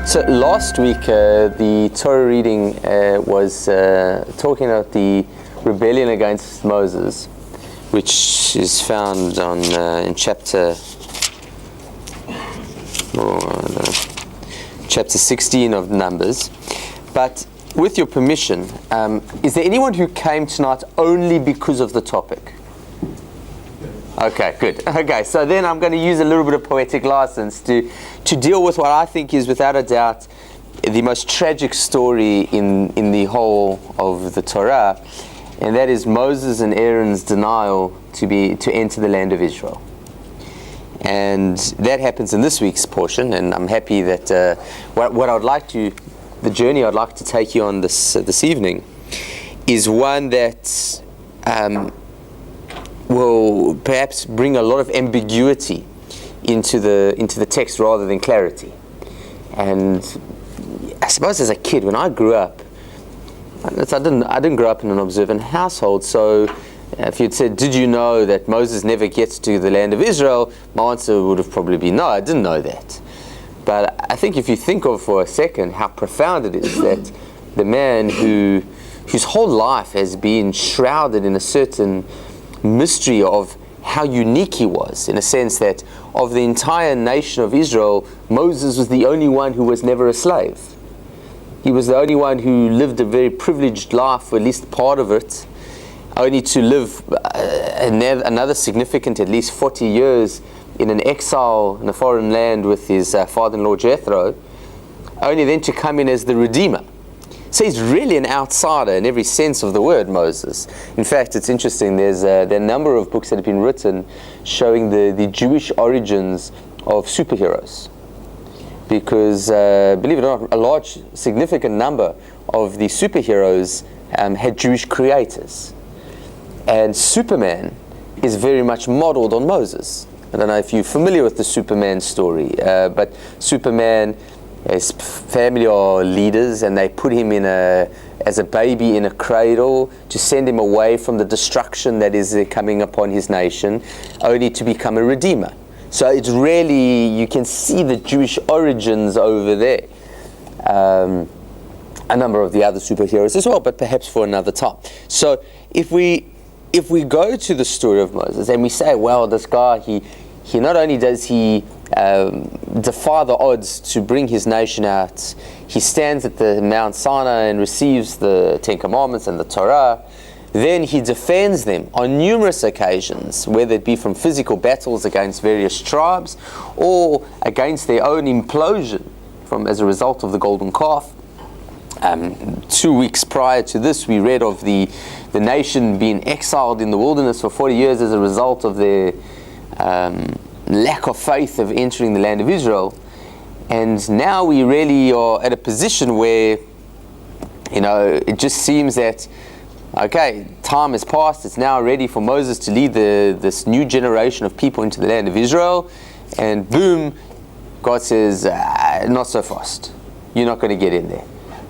So last week, the Torah reading was talking about the rebellion against Moses, which is found on in chapter 16 of Numbers. But with your permission, is there anyone who came tonight only because of the topic? Okay, good. Okay, so then I'm going to use a little bit of poetic license to deal with what I think is, without a doubt, the most tragic story in the whole of the Torah, and that is Moses and Aaron's denial to enter the land of Israel. And that happens in this week's portion, and I'm happy that what I'd like to, the journey I'd like to take you on this evening, is one that will perhaps bring a lot of ambiguity into the text rather than clarity. And I suppose as a kid, when I grew up, I didn't grow up in an observant household, so if you'd said, did you know that Moses never gets to the land of Israel, my answer would have probably been no, I didn't know that. But I think if you think of for a second how profound it is that the man whose whole life has been shrouded in a certain mystery of how unique he was, in a sense that of the entire nation of Israel, Moses was the only one who was never a slave. He was the only one who lived a very privileged life, for at least part of it, only to live another significant, at least 40 years, in an exile in a foreign land with his father-in-law Jethro, only then to come in as the Redeemer. So he's really an outsider in every sense of the word, Moses. In fact, it's interesting, there are a number of books that have been written showing the Jewish origins of superheroes. Because, believe it or not, a large, significant number of the superheroes had Jewish creators. And Superman is very much modeled on Moses. I don't know if you're familiar with the Superman story, but Superman, his family are leaders, and they put him as a baby in a cradle to send him away from the destruction that is coming upon his nation, only to become a redeemer. So it's really, you can see the Jewish origins over there. A number of the other superheroes as well, but perhaps for another time. So if we go to the story of Moses and we say, well, this guy, he not only does he defy the odds to bring his nation out, he stands at the Mount Sinai and receives the Ten Commandments and the Torah, then he defends them on numerous occasions, whether it be from physical battles against various tribes or against their own implosion as a result of the golden calf. 2 weeks prior to this, we read of the nation being exiled in the wilderness for 40 years as a result of their lack of faith of entering the land of Israel. And now we really are at a position where, it just seems that, okay, time has passed, it's now ready for Moses to lead this new generation of people into the land of Israel, and boom, God says, not so fast. You're not going to get in there.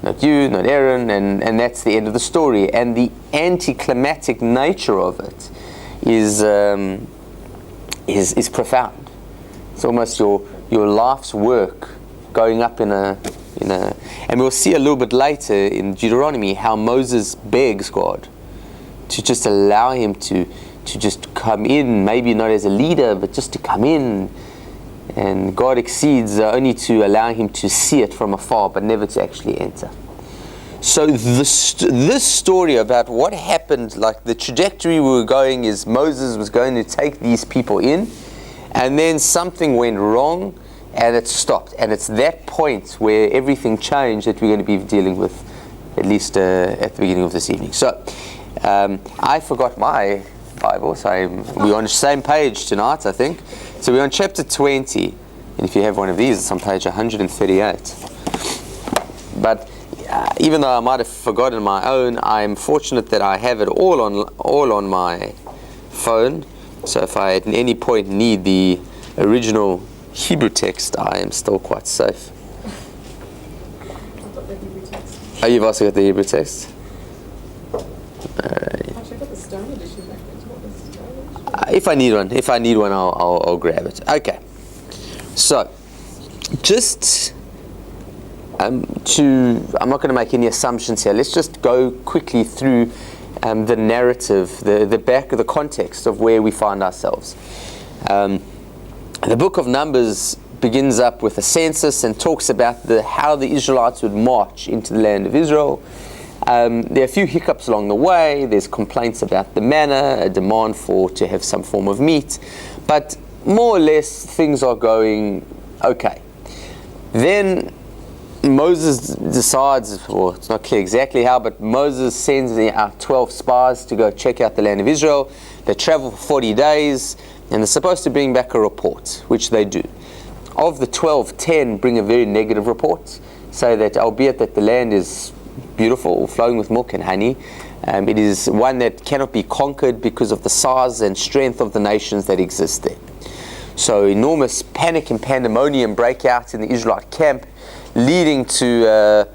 Not you, not Aaron, and that's the end of the story. And the anticlimactic nature of it is profound. It's almost your life's work going up in a, and we'll see a little bit later in Deuteronomy how Moses begs God to just allow him to just come in, maybe not as a leader, but just to come in. And God exceeds only to allow him to see it from afar, but never to actually enter. So this story about what happened, like the trajectory we were going is Moses was going to take these people in, and then something went wrong, and it stopped. And it's that point where everything changed that we're going to be dealing with, at least at the beginning of this evening. So I forgot my Bible, so we're on the same page tonight, I think. So we're on chapter 20, and if you have one of these, it's on page 138. But even though I might have forgotten my own, I'm fortunate that I have it all on my phone. So if I at any point need the original Hebrew text, I am still quite safe. I've got the Hebrew text. Oh, you've also got the Hebrew text? Actually, I've got the Stone edition back then. What was the Stone edition? If I need one, I'll grab it. Okay. So, just I'm not going to make any assumptions here. Let's just go quickly through the narrative, the context of where we find ourselves. The book of Numbers begins up with a census and talks about how the Israelites would march into the land of Israel. There are a few hiccups along the way. There's complaints about the manna, a demand to have some form of meat, but more or less things are going okay. Then Moses decides, or it's not clear exactly how, but Moses sends out 12 spies to go check out the land of Israel. They travel for 40 days, and they're supposed to bring back a report, which they do. Of the 12, 10 bring a very negative report, say that albeit that the land is beautiful, flowing with milk and honey, it is one that cannot be conquered because of the size and strength of the nations that exist there. So enormous panic and pandemonium break out in the Israelite camp, leading to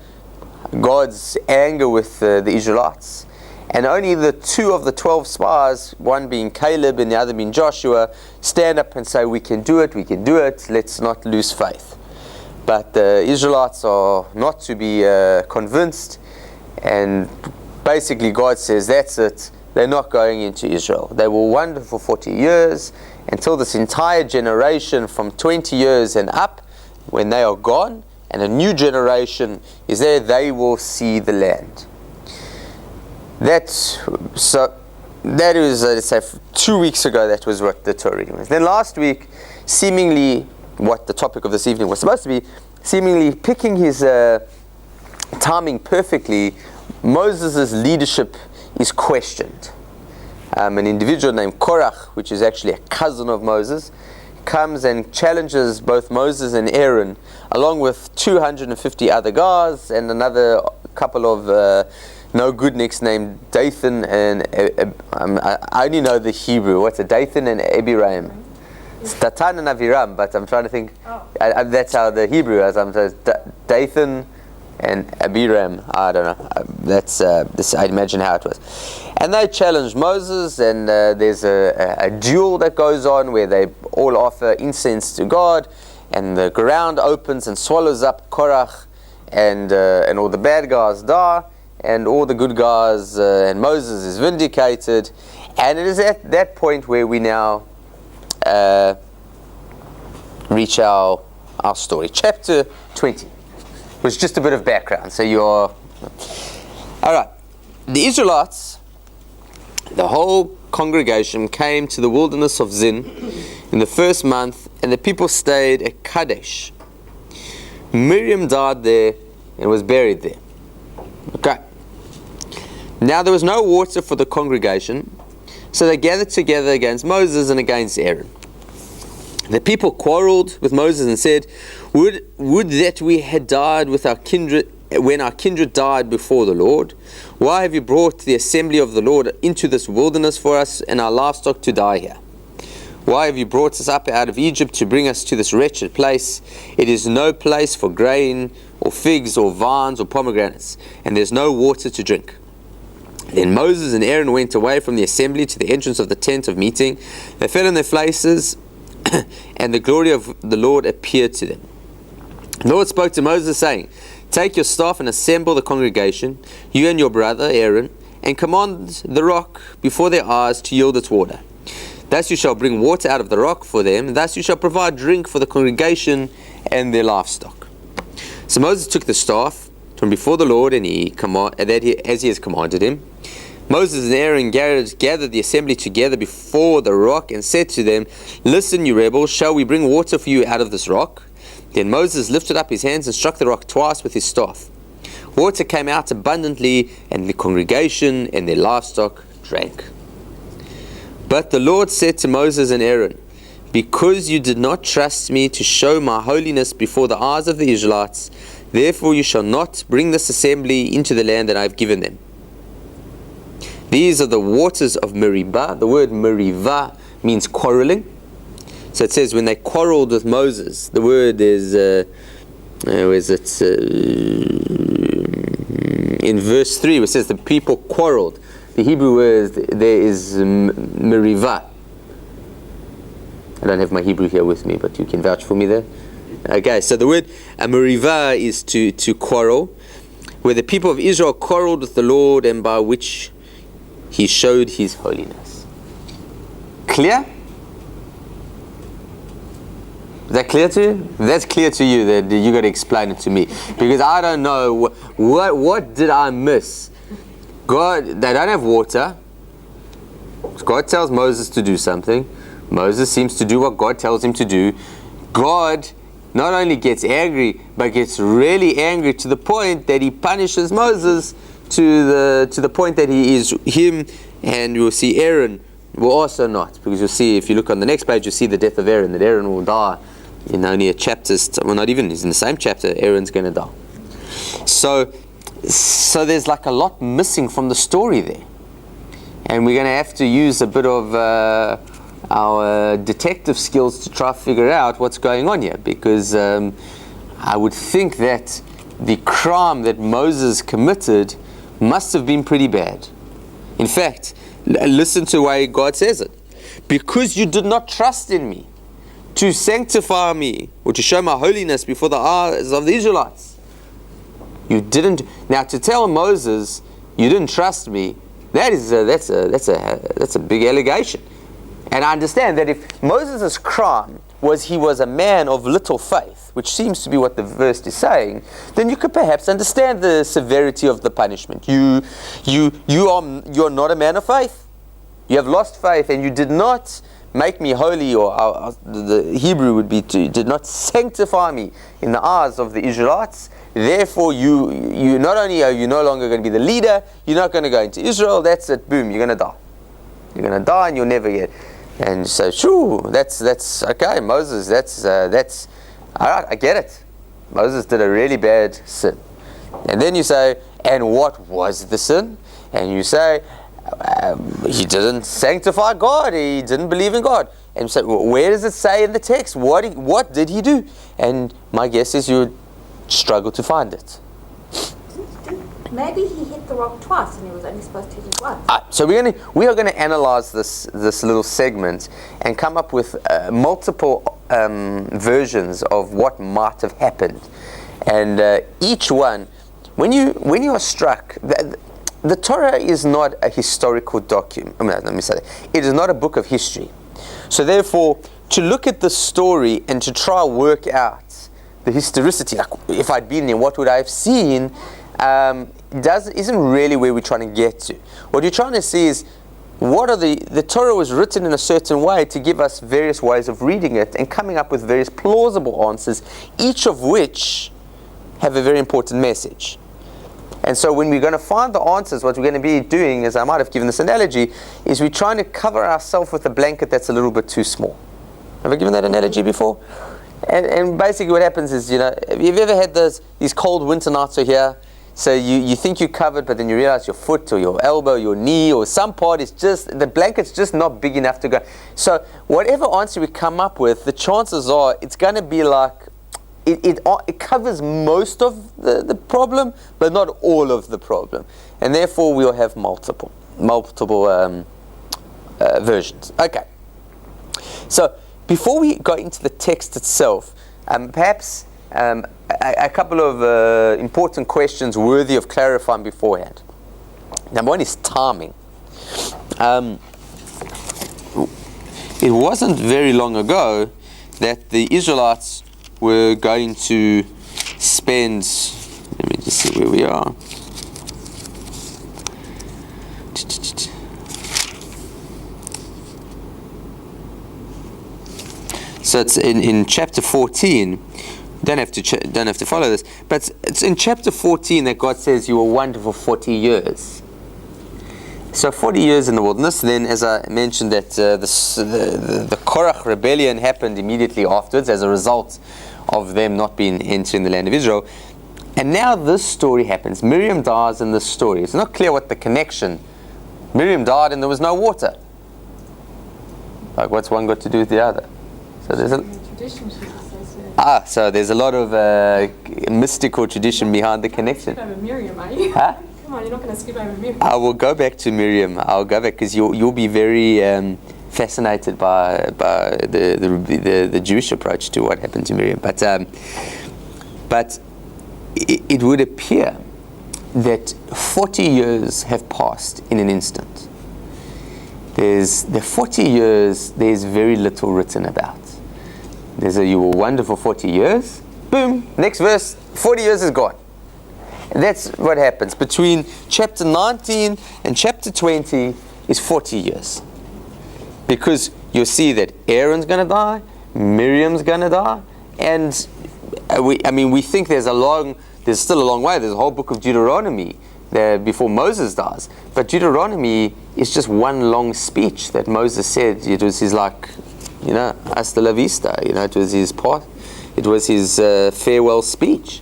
God's anger with the Israelites. And only the 2 of the 12 spies, one being Caleb and the other being Joshua, stand up and say, we can do it, let's not lose faith. But the Israelites are not to be convinced, and basically God says, that's it, they're not going into Israel. They will wander for 40 years, until this entire generation from 20 years and up, when they are gone, and a new generation is there, they will see the land. That is, let's say, 2 weeks ago, that was what the Torah reading was. Then last week, seemingly, what the topic of this evening was supposed to be, seemingly picking his timing perfectly, Moses' leadership is questioned. An individual named Korach, which is actually a cousin of Moses, comes and challenges both Moses and Aaron, along with 250 other guys and another couple of no good nicks named Dathan and I only know the Hebrew. What's it? Dathan and Abiram. It's Datan and Aviram, but I'm trying to think. That's how the Hebrew is. Dathan and Abiram. I don't know. That's this. I imagine how it was. And they challenge Moses, and there's a duel that goes on where they all offer incense to God, and the ground opens and swallows up Korach, and all the bad guys die, and all the good guys, and Moses is vindicated. And it is at that point where we now reach our story. Chapter 20 was just a bit of background. So you're... Alright. The Israelites, the whole congregation, came to the wilderness of Zin in the first month, and the people stayed at Kadesh. Miriam died there and was buried there. Okay. Now there was no water for the congregation, so they gathered together against Moses and against Aaron. The people quarreled with Moses and said, Would that we had died with our kindred when our kindred died before the Lord. Why have you brought the assembly of the Lord into this wilderness for us and our livestock to die here? Why have you brought us up out of Egypt to bring us to this wretched place? It is no place for grain or figs or vines or pomegranates, and there's no water to drink. Then Moses and Aaron went away from the assembly to the entrance of the tent of meeting. They fell on their faces, and the glory of the Lord appeared to them. The Lord spoke to Moses, saying, Take your staff and assemble the congregation, you and your brother Aaron, and command the rock before their eyes to yield its water. Thus you shall bring water out of the rock for them, thus you shall provide drink for the congregation and their livestock. So Moses took the staff from before the Lord, and as he has commanded him. Moses and Aaron gathered the assembly together before the rock and said to them, Listen, you rebels, shall we bring water for you out of this rock? Then Moses lifted up his hands and struck the rock twice with his staff. Water came out abundantly, and the congregation and their livestock drank. But the Lord said to Moses and Aaron, Because you did not trust me to show my holiness before the eyes of the Israelites, therefore you shall not bring this assembly into the land that I have given them. These are the waters of Meribah. The word Meribah means quarreling. So it says when they quarreled with Moses, the word is, in verse 3, it says the people quarreled. The Hebrew word there is Meribah. I don't have my Hebrew here with me, but you can vouch for me there. Okay, so the word Meriva is to quarrel, where the people of Israel quarreled with the Lord and by which he showed his holiness. Clear? Is that clear to you? If that's clear to you, then you got to explain it to me, because I don't know what did I miss. God, they don't have water. God tells Moses to do something. Moses seems to do what God tells him to do. God not only gets angry, but gets really angry to the point that he punishes Moses to the point that he is him, and you'll see Aaron will also not, because you'll see, if you look on the next page, you'll see the death of Aaron, that Aaron will die in only a chapter, well, not even, he's in the same chapter, Aaron's going to die. So there's like a lot missing from the story there, and we're going to have to use a bit of our detective skills to try to figure out what's going on here, because I would think that the crime that Moses committed must have been pretty bad. In fact, listen to the way God says it. Because you did not trust in me to sanctify me or to show my holiness before the eyes of the Israelites. You didn't. Now, to tell Moses you didn't trust me, that's a big allegation. And I understand that if Moses' crime was he was a man of little faith, which seems to be what the verse is saying, then you could perhaps understand the severity of the punishment. You're not a man of faith. You have lost faith, and you did not make me holy, or the Hebrew would be did not sanctify me in the eyes of the Israelites. Therefore, you not only are you no longer going to be the leader, you're not going to go into Israel. That's it. Boom. You're going to die. You're going to die, and you'll never get. And so, sure, that's okay, Moses. That's all right. I get it. Moses did a really bad sin. And then you say, and what was the sin? And you say, he didn't sanctify God. He didn't believe in God. And you say, well, where does it say in the text? What did he do? And my guess is you would struggle to find it. Maybe he hit the rock twice and he was only supposed to hit it once. So we are going to analyze this little segment and come up with multiple versions of what might have happened, and each one, when you are struck, the Torah is not a historical document. Let me say that. It is not a book of history. So therefore, to look at the story and to try to work out the historicity, like if I'd been there, what would I have seen? Isn't really where we're trying to get to. What you're trying to see is what are the Torah was written in a certain way to give us various ways of reading it and coming up with various plausible answers, each of which have a very important message. And so when we're going to find the answers, what we're going to be doing, as I might have given this analogy, is we're trying to cover ourselves with a blanket that's a little bit too small. Have I given that analogy before? And basically what happens is, have you ever had these cold winter nights are here? So you think you're covered, but then you realize your foot or your elbow, your knee, or some part is just, the blanket's just not big enough to go. So whatever answer we come up with, the chances are it's going to be like, it covers most of the problem, but not all of the problem. And therefore we'll have multiple versions. Okay. So before we go into the text itself, perhaps a couple of important questions worthy of clarifying beforehand. Number one is timing. It wasn't very long ago that the Israelites were going to spend, let me just see where we are. So it's in chapter 14. Don't have to follow this, but it's in chapter 14 that God says you will wander for 40 years. So 40 years in the wilderness. Then, as I mentioned, that the Korach rebellion happened immediately afterwards as a result of them not being entering the land of Israel. And now this story happens. Miriam dies in this story. It's not clear what the connection. Miriam died and there was no water. Like, what's one got to do with the other? So there's so there's a lot of mystical tradition behind the connection. Skip over Miriam, are you? Huh? Come on, you're not going to skip over Miriam. I will go back to Miriam. I'll go back because you'll be very fascinated by the Jewish approach to what happened to Miriam. But it would appear that 40 years have passed in an instant. The 40 years, there's very little written about. You were wonderful 40 years, boom, next verse, 40 years is gone. And that's what happens. Between chapter 19 and chapter 20 is 40 years. Because you'll see that Aaron's going to die, Miriam's going to die, and we think there's still a long way. There's a whole book of Deuteronomy there before Moses dies. But Deuteronomy is just one long speech that Moses said. It was his hasta la vista. It was his part. It was his farewell speech.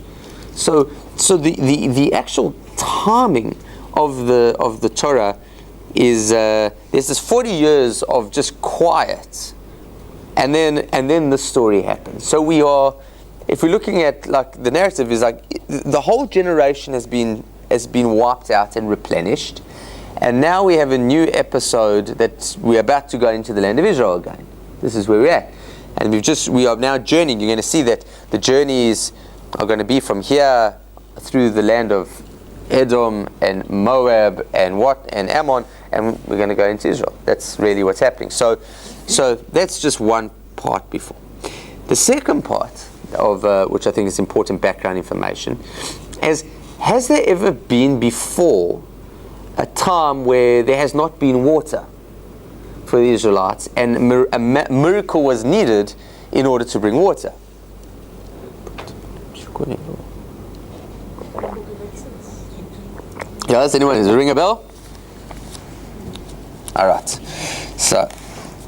So the actual timing of the Torah is there's this 40 years of just quiet, and then the story happens. So if we're looking at the narrative is the whole generation has been wiped out and replenished, and now we have a new episode that we're about to go into the land of Israel again. This is where we're at, and we are now journeying. You're going to see that the journeys are going to be from here through the land of Edom and Moab and Ammon, and we're going to go into Israel. That's really what's happening. So that's just one part before. The second part of which I think is important background information is, has there ever been before a time where there has not been water for the Israelites and a miracle was needed in order to bring water? Yeah, does anyone ring a bell? Alright, so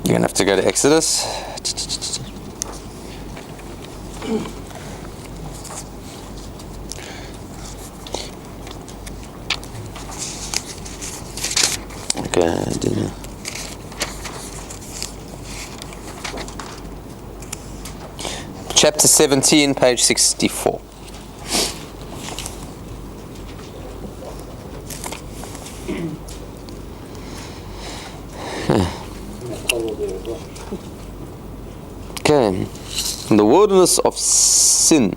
you're going to have to go to Exodus. Okay, chapter 17, page 64. Okay, in the wilderness of Sin.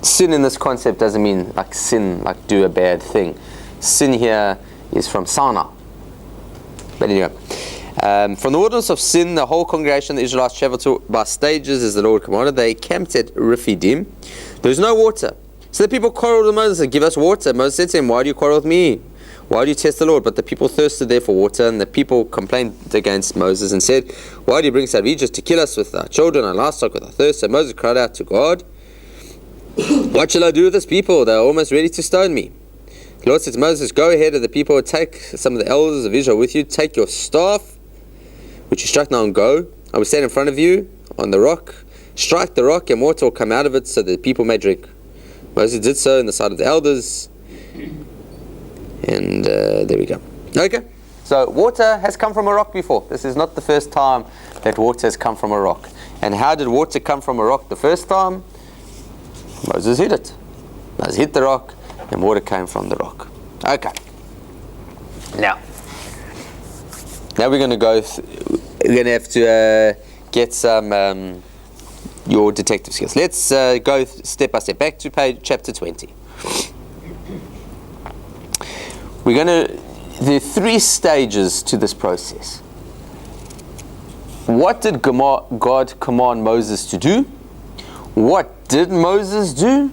Sin in this concept doesn't mean like sin, like do a bad thing. Sin here is from Sana. But anyway, from the wilderness of Sin, the whole congregation of the Israelites traveled by stages as the Lord commanded. They camped at Rephidim. There was no water. So the people quarreled with Moses and said, "Give us water." Moses said to him, "Why do you quarrel with me? Why do you test the Lord?" But the people thirsted there for water, and the people complained against Moses and said, "Why do you bring us out of Egypt to kill us with our children and livestock with our thirst?" So Moses cried out to God, "What shall I do with this people? They are almost ready to stone me." The Lord said to Moses, "Go ahead of the people, take some of the elders of Israel with you, take your staff, which you struck now, and go. I will stand in front of you on the rock. Strike the rock, and water will come out of it, so that the people may drink." Moses did so in the sight of the elders. And there we go. Okay, so water has come from a rock before. This is not the first time that water has come from a rock. And how did water come from a rock the first time? Moses hit it. Moses hit the rock, and water came from the rock. Okay. Now we're going to go. We're going to have to get some your detective skills. Let's go step by step back to chapter 20. There are three stages to this process. What did God command Moses to do? What did Moses do?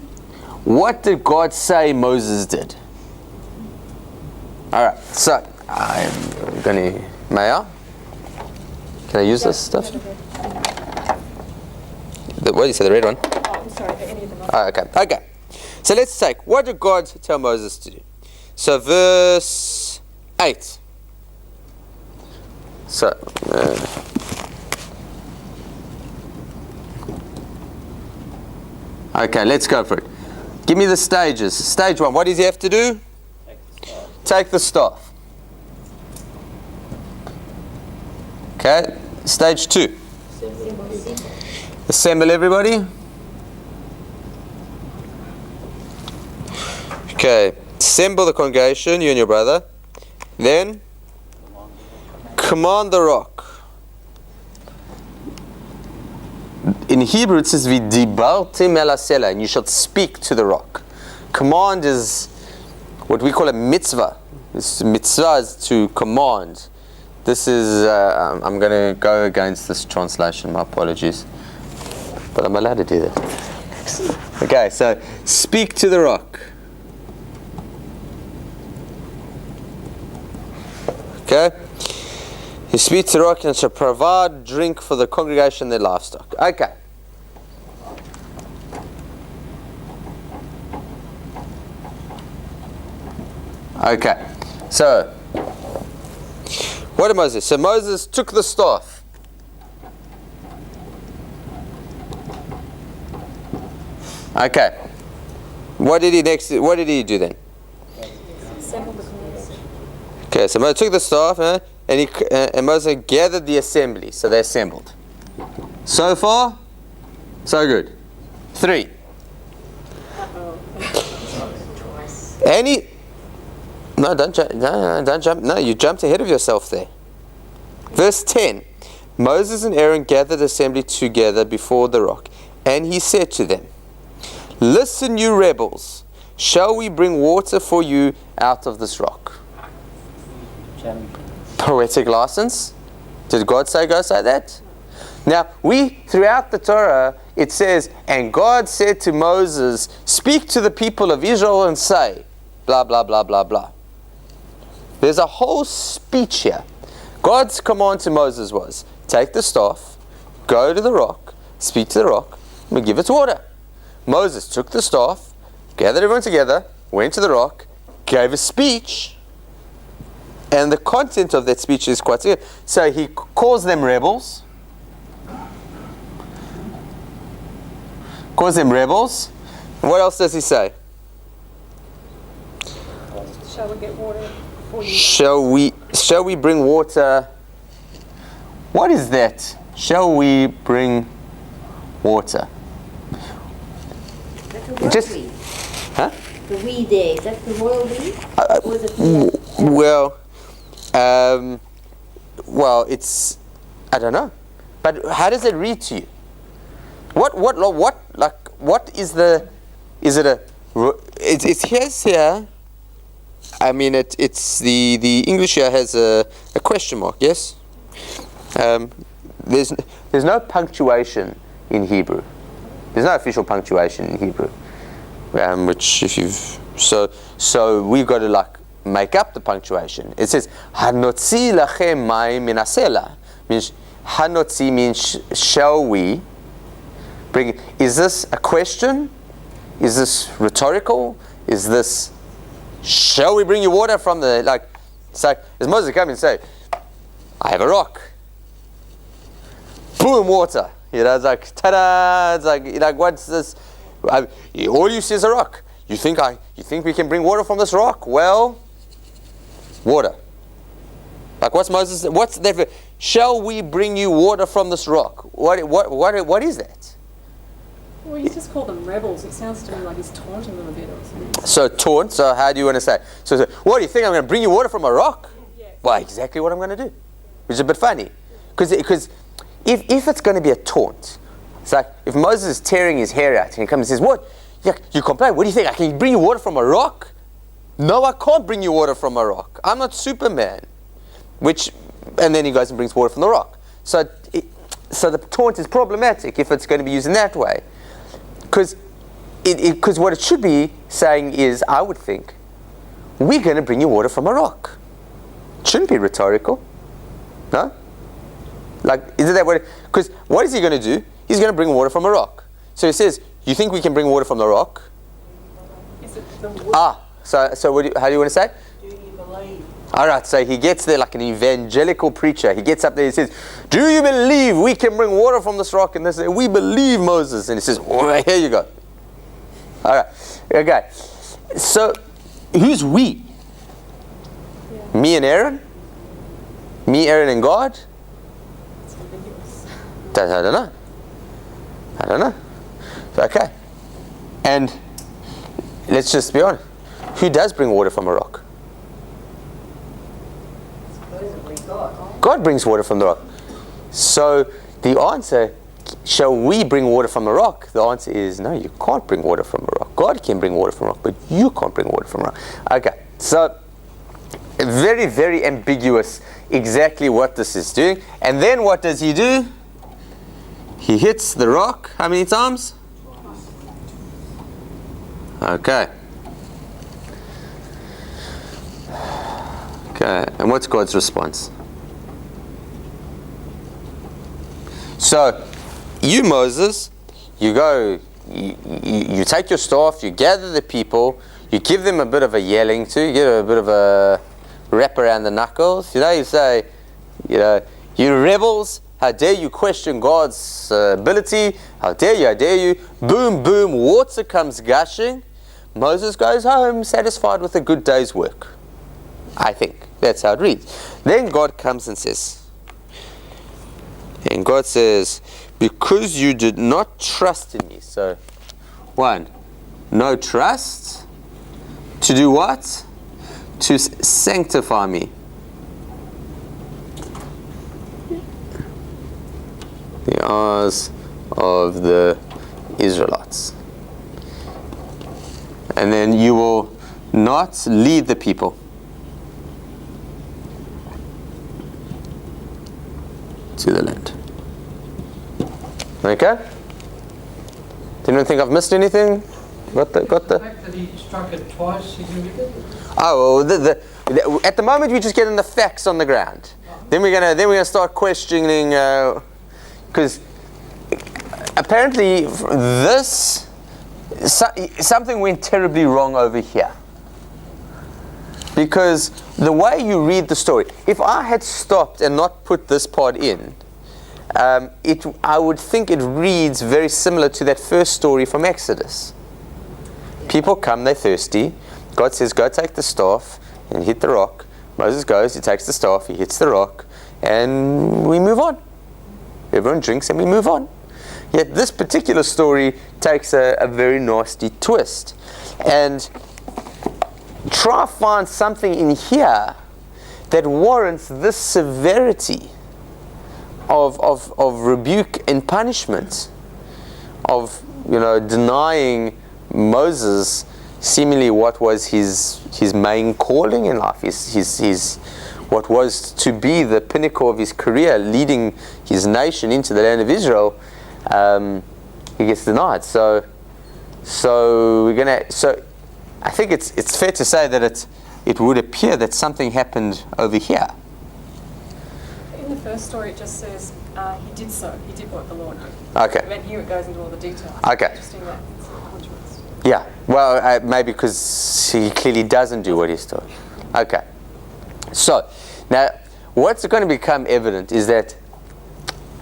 What did God say Moses did? Alright, so I'm going to... Maya? Can I use this stuff? What did you say, the red one? Oh, I'm sorry, any of them. Okay. So let's take, what did God tell Moses to do? So verse 8. So, okay, let's go for it. Give me the stages. Stage 1, what does he have to do? Take the staff. Okay, stage 2. Assemble everybody. Okay, assemble the congregation, you and your brother. Then Command the rock. In Hebrew it says V'dibartim el hasela, and you shall speak to the rock. Command is what we call a mitzvah. Mitzvah is to command. This is, I'm going to go against this translation, my apologies. But I'm allowed to do that. Okay, so speak to the rock. Okay? You speak to the rock and shall provide drink for the congregation and their livestock. Okay. Okay. So, what did Moses? So Moses took the staff. Okay. What did he do then? Okay, so Moses took the staff, and Moses gathered the assembly. So they assembled. So far, so good. 3. No, don't jump. No, you jumped ahead of yourself there. Verse 10. Moses and Aaron gathered the assembly together before the rock, and he said to them, "Listen, you rebels, shall we bring water for you out of this rock?" Poetic license. Did God say go say that? Now, throughout the Torah, it says, and God said to Moses, speak to the people of Israel and say, blah, blah, blah, blah, blah. There's a whole speech here. God's command to Moses was, take the staff, go to the rock, speak to the rock, and give it water. Moses took the staff, gathered everyone together, went to the rock, gave a speech, and the content of that speech is quite clear. So he calls them rebels. What else does he say? Shall we get water for you? Shall we bring water? What is that? Shall we bring water? That's a royal weed. Huh? The weed there. Is that the royal weed? Or is it well, it's, I don't know. But how does it read to you? What is it here. I mean, it's the English here has a question mark, yes? There's no punctuation in Hebrew. There's no official punctuation in Hebrew. Which if you've, so we've got to make up the punctuation. It says, Hanotzi lachem mayim min hasela. Means, Hanotzi means, shall we bring, is this a question? Is this rhetorical? Is this, shall we bring you water from the, it's like, as Moses come and say, I have a rock. Boom, water. It's like, ta-da! It's like what's this? All you see is a rock. You think we can bring water from this rock? Well, water. What's that? Shall we bring you water from this rock? What is that? Well, you just call them rebels. It sounds to me like he's taunting them a bit or something. So taunt. So how do you want to say? So what do you think? I'm going to bring you water from a rock? Yeah. Well, exactly what I'm going to do. Which is a bit funny, because if it's going to be a taunt, it's like if Moses is tearing his hair out and he comes and says, "What? You complain? What do you think? I can bring you water from a rock?" No, I can't bring you water from a rock. I'm not Superman. And then he goes and brings water from the rock. So the taunt is problematic if it's going to be used in that way. Because what it should be saying is, I would think, we're going to bring you water from a rock. It shouldn't be rhetorical. No? Isn't that what? Because what is he going to do? He's going to bring water from a rock. So he says, you think we can bring water from the rock? Is it the wood? So how do you want to say? Do you believe? Alright, so he gets there like an evangelical preacher. He gets up there and he says, do you believe we can bring water from this rock? And they say, we believe, Moses. And he says, oh, here you go. Alright, okay. So, who's we? Yeah. Me and Aaron? Me, Aaron, and God? It's ambiguous. I don't know. Okay. And let's just be honest. Who does bring water from a rock? Supposedly God. God brings water from the rock. So the answer, shall we bring water from a rock? The answer is no, you can't bring water from a rock. God can bring water from a rock, but you can't bring water from a rock. Okay, so very, very ambiguous exactly what this is doing. And then what does he do? He hits the rock how many times? Okay. Okay, and what's God's response? So, you, Moses, you go, you take your staff, you gather the people, you give them a bit of a yelling to, you give a bit of a wrap around the knuckles, you say, you rebels, how dare you question God's ability, how dare you, boom, boom, water comes gushing. Moses goes home satisfied with a good day's work. I think that's how it reads. Then God comes and says, because you did not trust in me. So, 1, no trust. To do what? To sanctify me. The eyes of the Israelites. And then you will not lead the people. To the land. Okay? Did anyone think I've missed anything? Got the fact that he struck it twice significant? Oh, well, at the moment we're just getting the facts on the ground. Then we're gonna start questioning, because apparently something went terribly wrong over here. Because the way you read the story, if I had stopped and not put this part in, I would think it reads very similar to that first story from Exodus. People come, they're thirsty. God says, go take the staff and hit the rock. Moses goes, he takes the staff, he hits the rock, and we move on. Everyone drinks and we move on. Yet this particular story takes a very nasty twist. And try to find something in here that warrants this severity of rebuke and punishment, of denying Moses seemingly what was his main calling in life, his what was to be the pinnacle of his career, leading his nation into the land of Israel. He gets denied. So I think it's fair to say that it would appear that something happened over here. In the first story, it just says he did so. He did what the Lord did. Okay. And here it goes into all the details. Okay. Interesting that it's a contrast. Yeah. Well, maybe because he clearly doesn't do what he's told. Okay. So now, what's going to become evident is that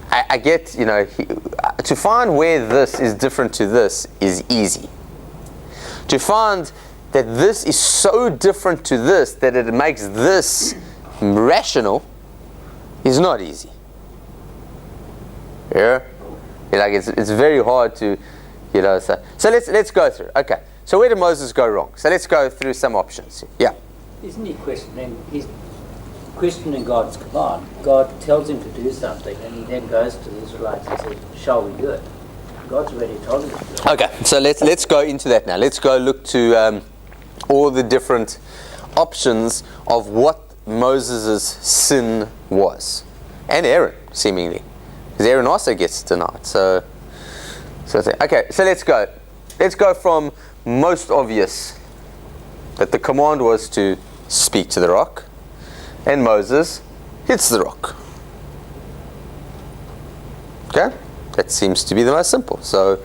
I get, to find where this is different to this is easy. To find that this is so different to this that it makes this rational is not easy. Yeah? It's very hard to, so let's go through. Okay. So where did Moses go wrong? So let's go through some options. Yeah. Isn't he questioning? He's questioning God's command. God tells him to do something, and he then goes to the Israelites and says, "Shall we do it?" God's already told him to do it. Okay, so let's go into that now. Let's go look to all the different options of what Moses' sin was, and Aaron seemingly, because Aaron also gets denied. So let's go. Let's go from most obvious, that the command was to speak to the rock, and Moses hits the rock. Okay, that seems to be the most simple. So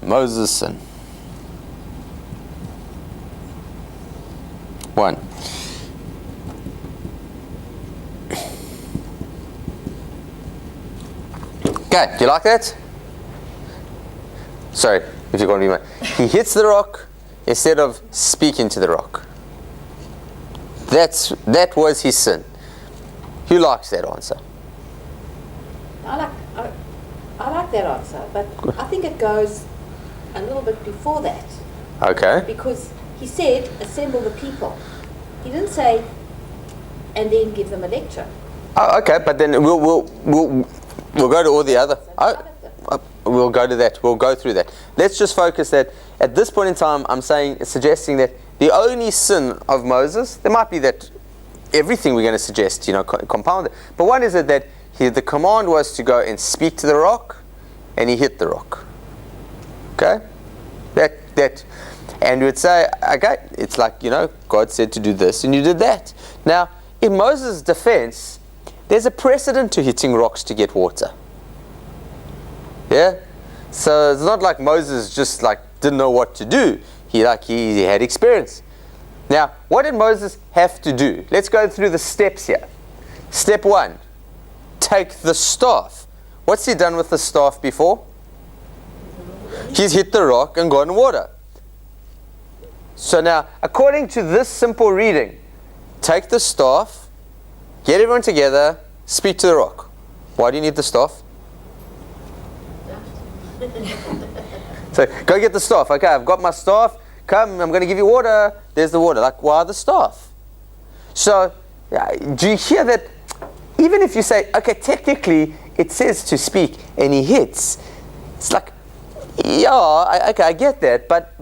Moses' sin. 1. Okay, do you like that? Sorry, if you're going to be mine. He hits the rock instead of speaking to the rock. That was his sin. Who likes that answer? I like that answer, but I think it goes a little bit before that. Okay. Because he said, assemble the people. He didn't say, and then give them a lecture. Oh, okay, but then we'll go to all the other. We'll go to that. We'll go through that. Let's just focus that at this point in time. I'm suggesting that the only sin of Moses, there might be that everything we're going to suggest, compounded. But one is that the command was to go and speak to the rock, and he hit the rock. Okay, that, and you would say, okay, it's like God said to do this, and you did that. Now, in Moses' defense, there's a precedent to hitting rocks to get water. Yeah? So it's not like Moses just didn't know what to do. He had experience. Now, what did Moses have to do? Let's go through the steps here. Step 1, take the staff. What's he done with the staff before? He's hit the rock and gotten water. So now, according to this simple reading, take the staff, get everyone together, speak to the rock. Why do you need the staff? So, go get the staff. Okay, I've got my staff. Come, I'm going to give you water. There's the water. Why the staff? So, do you hear that? Even if you say, okay, technically, it says to speak, and he hits. It's like, yeah, I get that, but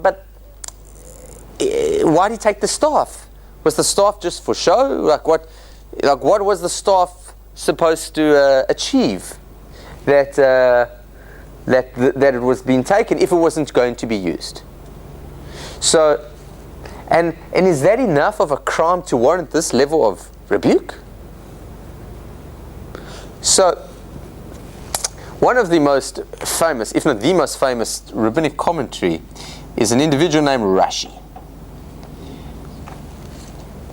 why did he take the staff? Was the staff just for show? What was the staff supposed to achieve? That it was being taken if it wasn't going to be used. So, and is that enough of a crime to warrant this level of rebuke? So, one of the most famous, if not the most famous, rabbinic commentary is an individual named Rashi.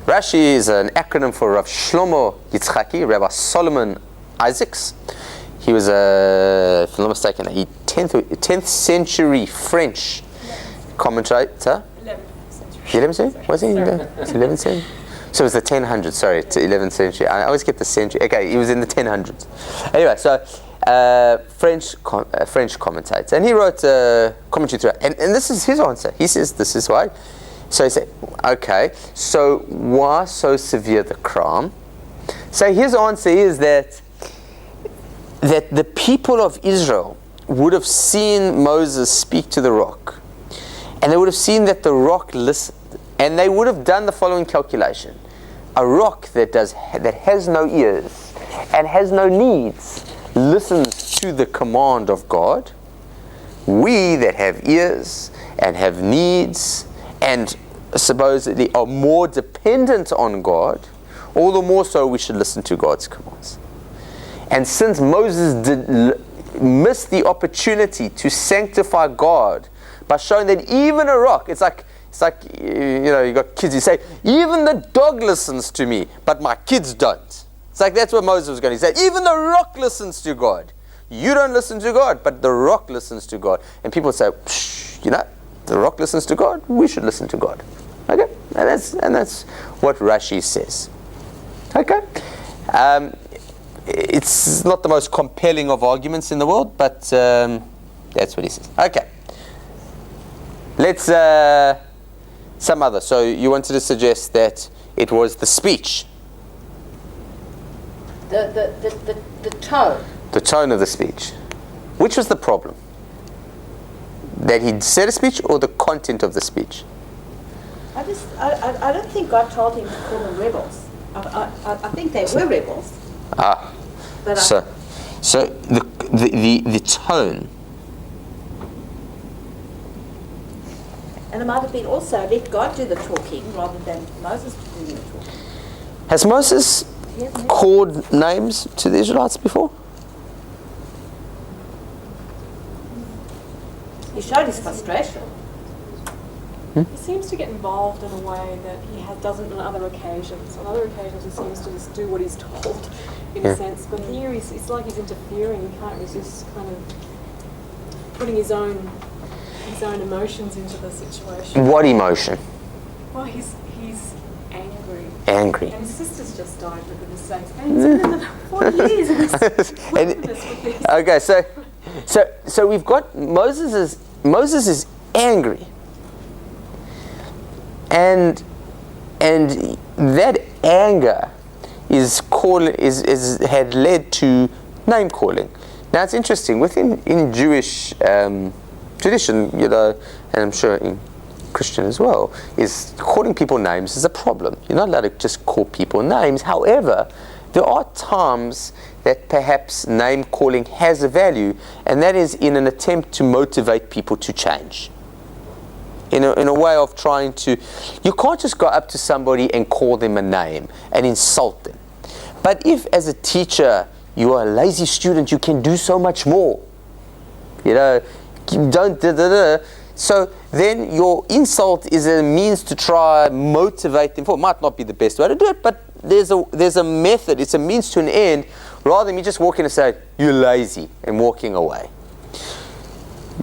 Rashi is an acronym for Rav Shlomo Yitzchaki, Rabbi Solomon Isaacs. He was if I'm not mistaken, a 10th century French commentator. 11th century? Was he? It's 11th century? So it was the 1000s, sorry, it's 11th century. I always get the century. Okay, he was in the 1000s. Anyway, so French commentator. And he wrote a commentary through it. And this is his answer. He says, this is why. So he said, okay, so why so severe the crime? So his answer is that the people of Israel would have seen Moses speak to the rock, and they would have seen that the rock listened, and they would have done the following calculation: a rock that has no ears and has no needs listens to the command of God. We that have ears and have needs and supposedly are more dependent on God, all the more so we should listen to God's commands. And since Moses did miss the opportunity to sanctify God by showing that even a rock, it's like you got kids, you say, even the dog listens to me, but my kids don't. It's like that's what Moses was going to say. Even the rock listens to God. You don't listen to God, but the rock listens to God. And people say, the rock listens to God, we should listen to God. Okay? And that's what Rashi says. Okay? It's not the most compelling of arguments in the world, but that's what he says. Okay. Let's some other. So you wanted to suggest that it was the speech. The tone. The tone of the speech. Which was the problem? That he said a speech or the content of the speech? I don't think God told him to call them rebels. I think they were rebels. But so the tone. And it might have been also let God do the talking rather than Moses doing the talking. Has Moses called names to the Israelites before? He showed his frustration. He seems to get involved in a way that he doesn't on other occasions. On other occasions he seems to just do what he's told, in a sense. But here it's like he's interfering. He can't resist kind of putting his own emotions into the situation. What emotion? Well, he's angry. Angry. And his sister's just died, for goodness sake. And it's been 40 years in this wilderness with these. Okay, so we've got Moses is angry. And that anger had led to name calling. Now it's interesting in Jewish tradition, and I'm sure in Christian as well, is calling people names is a problem. You're not allowed to just call people names. However, there are times that perhaps name calling has a value, and that is in an attempt to motivate people to change. In a way of trying to, you can't just go up to somebody and call them a name and insult them. But if as a teacher you are a lazy student, you can do so much more. You don't So then your insult is a means to try motivate them. It might not be the best way to do it, but there's a method. It's a means to an end, rather than me just walking and saying, "You're lazy," and walking away.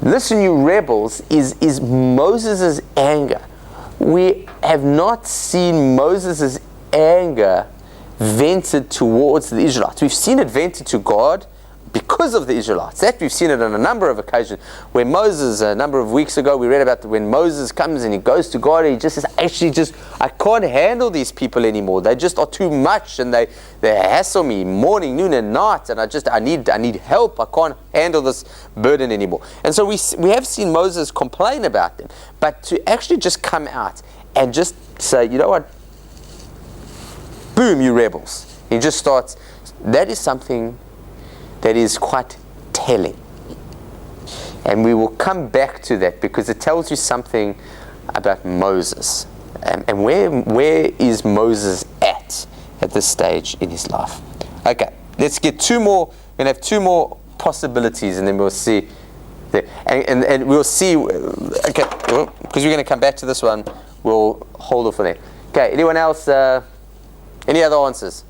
Listen, you rebels, is Moses' anger. We have not seen Moses' anger vented towards the Israelites. We've seen it vented to God because of the Israelites. That we've seen it on a number of occasions. Where Moses, a number of weeks ago, we read about when Moses comes and he goes to God and he just says, I can't handle these people anymore. They just are too much, and they hassle me morning, noon, and night, and I need help. I can't handle this burden anymore. And so we have seen Moses complain about them, but to actually just come out and just say, you know what, boom, you rebels. He just starts. That is something that is quite telling. And we will come back to that because it tells you something about Moses. And where is Moses at this stage in his life? Okay, let's get two more. We're going to have two more possibilities, and then we'll see. And we'll see. Okay, because we're going to come back to this one, we'll hold off for that. Okay, anyone else? Any other answers?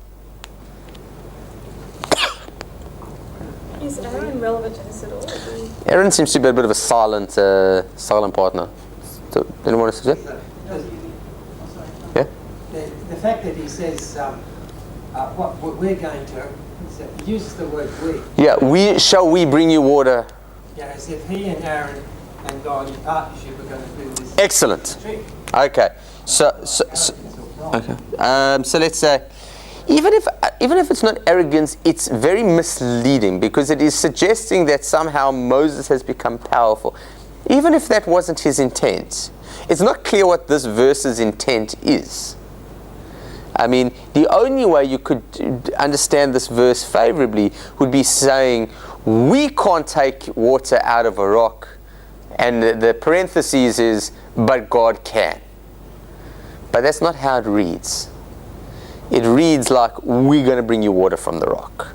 Is Aaron relevant to this at all? Aaron seems to be a bit of a silent partner. So, anyone want to suggest? Yeah? The fact that he says what we're going to, he uses the word we. Yeah, shall we bring you water? Yeah, as if he and Aaron and God in partnership are going to do this. Excellent. Trick. Okay. So let's say, even if it's not arrogance, it's very misleading because it is suggesting that somehow Moses has become powerful. Even if that wasn't his intent, it's not clear what this verse's intent is. I mean, the only way you could understand this verse favorably would be saying, we can't take water out of a rock, and the parentheses is, but God can. But that's not how it reads. It reads like, we're going to bring you water from the rock.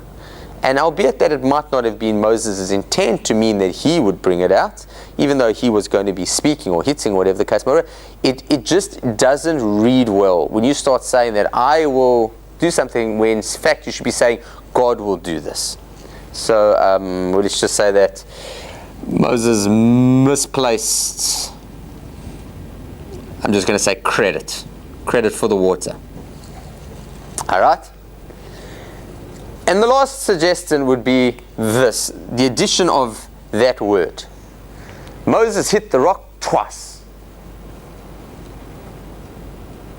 And albeit that it might not have been Moses' intent to mean that he would bring it out, even though he was going to be speaking or hitting, whatever the case might be, it just doesn't read well when you start saying that I will do something when in fact you should be saying God will do this. So let's just say that Moses misplaced, I'm just going to say credit for the water. All right? And the last suggestion would be this, the addition of that word. Moses hit the rock twice.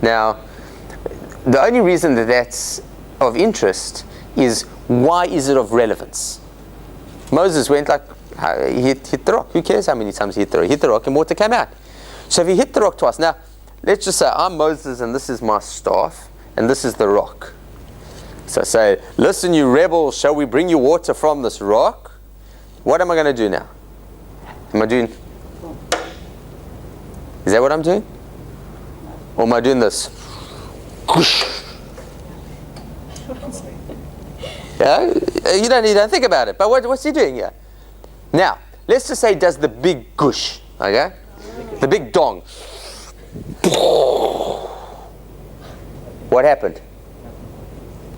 Now, the only reason that that's of interest is, why is it of relevance? Moses went like, he hit the rock. Who cares how many times he hit the rock? He hit the rock and water came out. So if he hit the rock twice, now, let's just say I'm Moses and this is my staff and this is the rock. So I say, listen, you rebels, shall we bring you water from this rock? What am I going to do now? Am I doing? Is that what I'm doing? Or am I doing this? Yeah, you don't think about it. But what's he doing here? Now, let's just say he does the big gush, okay? The big dong. What happened?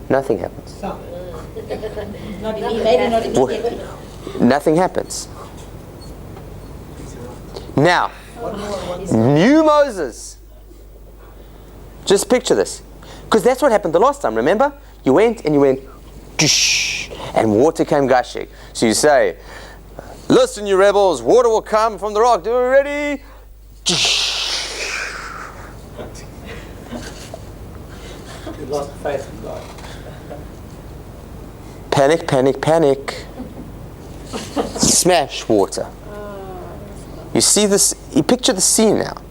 Nothing happens. Nothing happens. Now, new Moses. Just picture this. Because that's what happened the last time, remember? You went, and water came gushing. So you say, listen, you rebels, water will come from the rock. Are we ready? You lost faith in God. Panic, panic, panic. Smash water. You see this, you picture the scene now.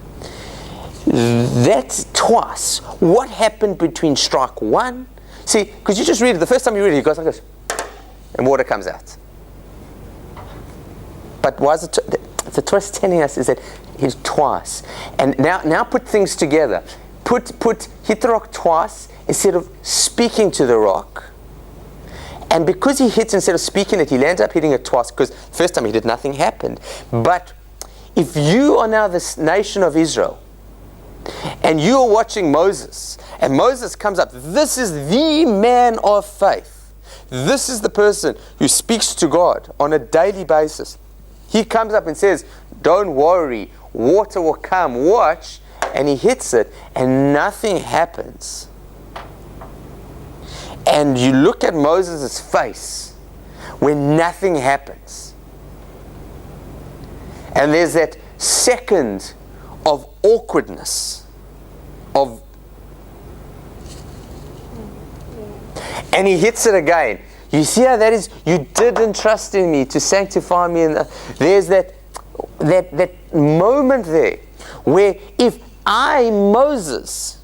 That's twice. What happened between strike one? See, because you just read it, the first time you read it, it goes like this, and water comes out. But why is the Torah is telling us is that it's twice. And now put things together. Hit the rock twice instead of speaking to the rock. And because he hits instead of speaking it, he lands up hitting it twice, because first time he did, nothing happened. But if you are now this nation of Israel, and you are watching Moses, and Moses comes up, this is the man of faith. This is the person who speaks to God on a daily basis. He comes up and says, don't worry, water will come, watch, and he hits it, and nothing happens. And you look at Moses' face when nothing happens. And there's that second of awkwardness, and he hits it again. You see how that is? You didn't trust in me to sanctify me. And there's that moment there where if I, Moses,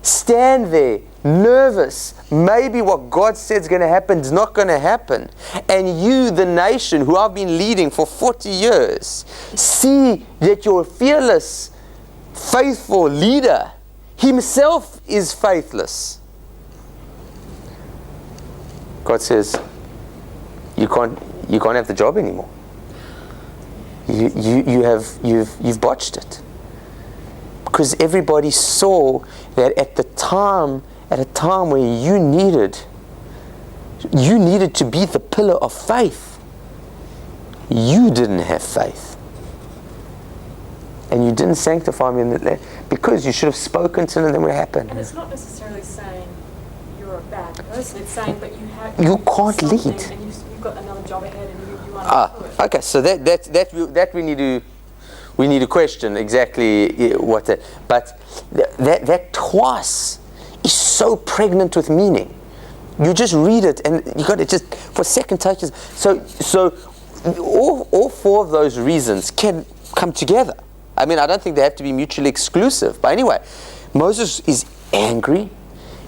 stand there nervous, maybe what God said is going to happen is not going to happen, and you, the nation who I've been leading for 40 years, see that your fearless, faithful leader himself is faithless. God says, you can't have the job anymore. You've botched it. Because everybody saw that at a time where you needed to be the pillar of faith, you didn't have faith. And you didn't sanctify me in the land, because you should have spoken to them, and then what happened? And it's not necessarily saying you're a bad person. It's saying, but you can't lead, and you've got another job ahead, and you want to do it. Okay. So that we need to question exactly what that. But that twice is so pregnant with meaning. You just read it, and you got it just for second touches. So all four of those reasons can come together. I mean, I don't think they have to be mutually exclusive. But anyway, Moses is angry.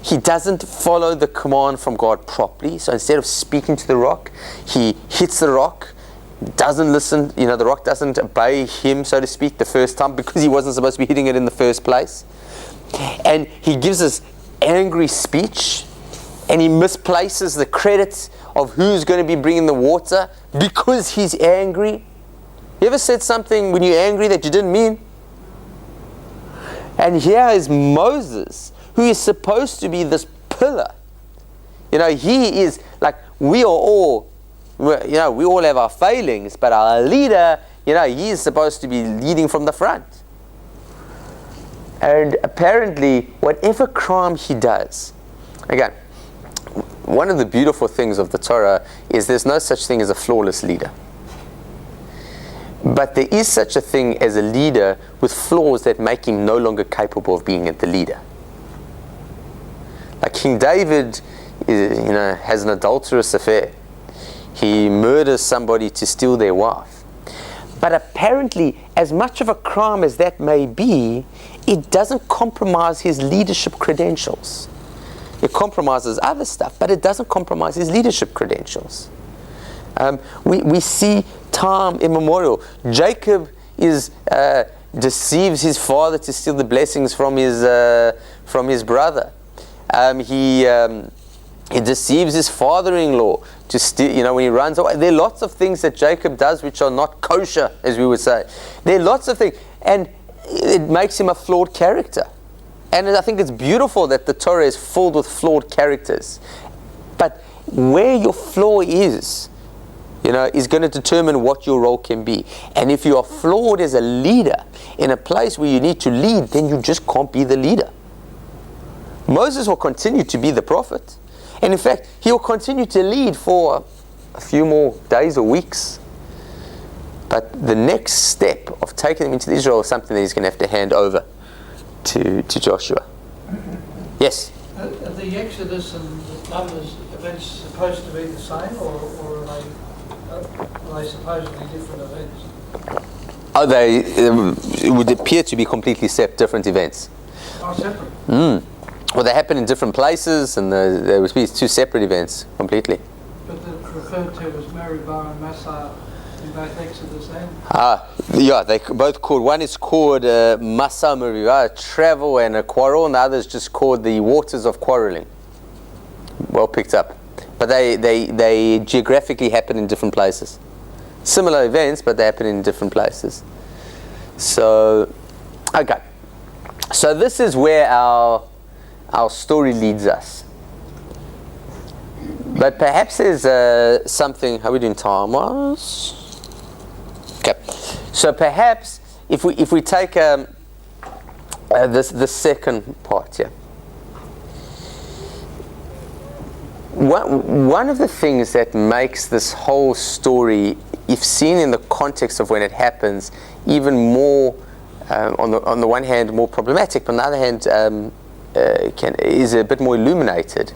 He doesn't follow the command from God properly. So instead of speaking to the rock, he hits the rock, doesn't listen. The rock doesn't obey him, so to speak, the first time, because he wasn't supposed to be hitting it in the first place. And he gives this angry speech, and he misplaces the credit of who's going to be bringing the water because he's angry. You ever said something when you're angry that you didn't mean? And here is Moses, who is supposed to be this pillar. He is like, we all have our failings, but our leader, he is supposed to be leading from the front. And apparently, whatever crime he does, again, one of the beautiful things of the Torah is there's no such thing as a flawless leader. But there is such a thing as a leader with flaws that make him no longer capable of being the leader. Like King David has an adulterous affair. He murders somebody to steal their wife. But apparently, as much of a crime as that may be, it doesn't compromise his leadership credentials. It compromises other stuff, but it doesn't compromise his leadership credentials. We see time immemorial. Jacob deceives his father to steal the blessings from his brother. He deceives his father-in-law to steal, when he runs away. There are lots of things that Jacob does which are not kosher, as we would say. There are lots of things, and it makes him a flawed character. And I think it's beautiful that the Torah is filled with flawed characters. But where your flaw is going to determine what your role can be. And if you are flawed as a leader in a place where you need to lead, then you just can't be the leader. Moses will continue to be the prophet. And in fact, he will continue to lead for a few more days or weeks. But the next step of taking them into Israel is something that he's going to have to hand over to Joshua. Yes? At the Exodus and the Numbers events supposed to be the same, or are they supposedly different events? Oh, it would appear to be completely different events. Oh, separate. Well, they happen in different places, and they would be two separate events completely. But they're referred to as Meribah and Massah in both Exodus and... Yeah, they both called. One is called Massah Meribah, travel and a quarrel, and the other is just called the waters of quarreling. Well picked up. But they geographically happen in different places. Similar events, but they happen in different places. So, okay. So this is where our story leads us. But perhaps there's something. How are we doing time-wise? Okay. So perhaps if we take the second part here. One of the things that makes this whole story, if seen in the context of when it happens, even more, on the one hand, more problematic, but on the other hand, is a bit more illuminated,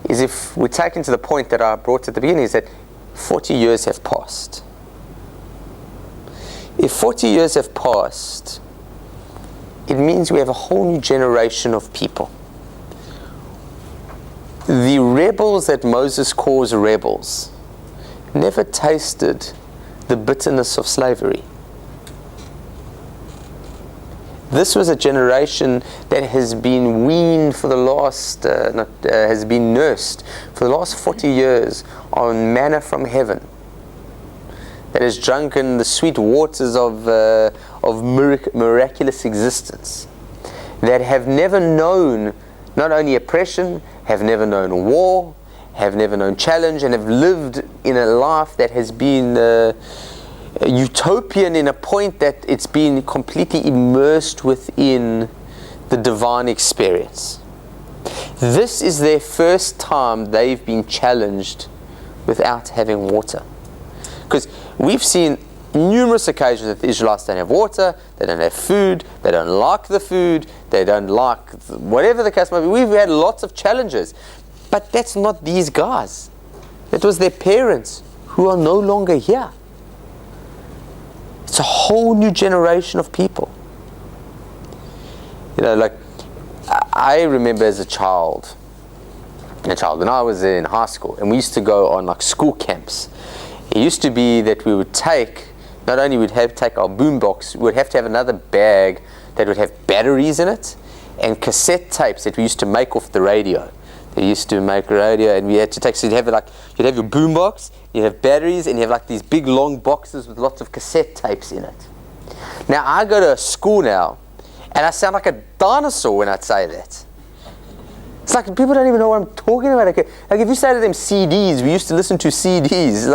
is if we take into the point that I brought at the beginning, is that 40 years have passed. If 40 years have passed, it means we have a whole new generation of people. The rebels that Moses calls rebels never tasted the bitterness of slavery. This was a generation that has been weaned for the last, has been nursed for the last 40 years on manna from heaven. That has drunken the sweet waters of miraculous existence. That have never known not only oppression, have never known war, have never known challenge, and have lived in a life that has been utopian in a point that it's been completely immersed within the divine experience. This is their first time they've been challenged without having water. Because we've seen numerous occasions that the Israelites don't have water, they don't have food, they don't like the food, they don't like whatever the case might be. We've had lots of challenges. But that's not these guys. It was their parents who are no longer here. It's a whole new generation of people. You know, like, I remember as a child, when I was in high school, and we used to go on like school camps. It used to be that we would not only would take our boombox, we would have to have another bag that would have batteries in it, and cassette tapes that we used to make off the radio. They used to make radio, and we had to take, so you'd have your boombox, you'd have batteries, and you have like these big long boxes with lots of cassette tapes in it. Now I go to a school now, and I sound like a dinosaur when I say that. It's like people don't even know what I'm talking about. Like if you say to them CDs, we used to listen to CDs.